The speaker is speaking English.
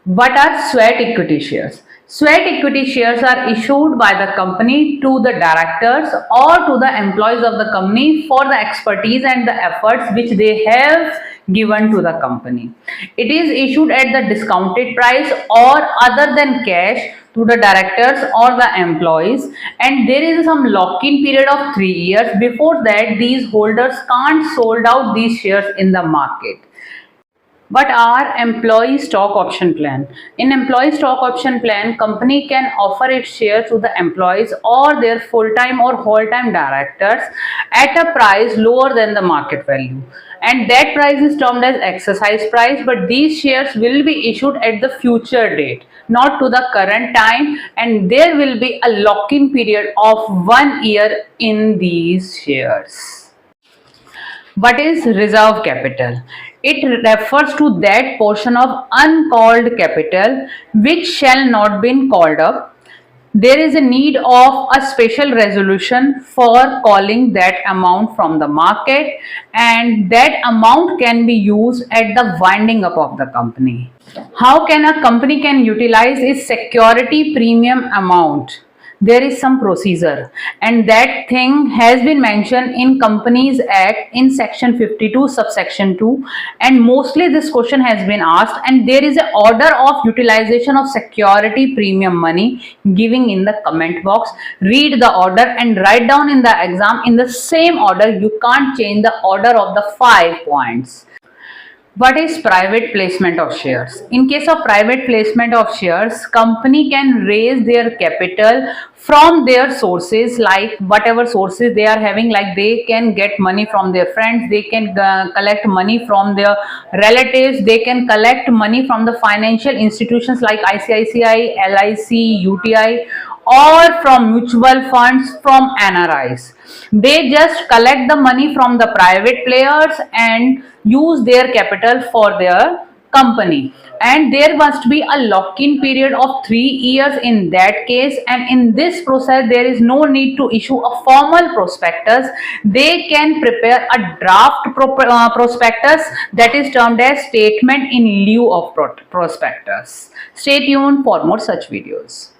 What are sweat equity shares? Sweat equity shares are issued by the company to the directors or to the employees of the company for the expertise and the efforts which they have given to the company. It is issued at the discounted price or other than cash to the directors or the employees, and there is some lock-in period of 3 years. Before that, these holders can't sold out these shares in the market. What are employee stock option plan? In employee stock option plan, company can offer its share to the employees or their full-time or whole-time directors at a price lower than the market value. And that price is termed as exercise price, but these shares will be issued at the future date, not to the current time, and there will be a lock-in period of 1 year in these shares. What is reserve capital? It refers to that portion of uncalled capital which shall not be called up. There is a need of a special resolution for calling that amount from the market, and that amount can be used at the winding up of the company. How can a company can utilize its security premium amount? There is some procedure, and that thing has been mentioned in Companies Act in section 52 subsection 2, and mostly this question has been asked, and there is an order of utilization of security premium money giving in the comment box. Read the order and write down in the exam in the same order. You can't change the order of the 5 points. What is private placement of shares? In case of private placement of shares, company can raise their capital from their sources, like whatever sources they are having, like they can get money from their friends, they can collect money from their relatives, they can collect money from the financial institutions like ICICI, LIC, UTI, or from mutual funds, from NRIs. They just collect the money from the private players and use their capital for their company, and there must be a lock-in period of 3 years in that case. And in this process there is no need to issue a formal prospectus. They can prepare a draft prospectus, that is termed as statement in lieu of prospectus. Stay tuned for more such videos.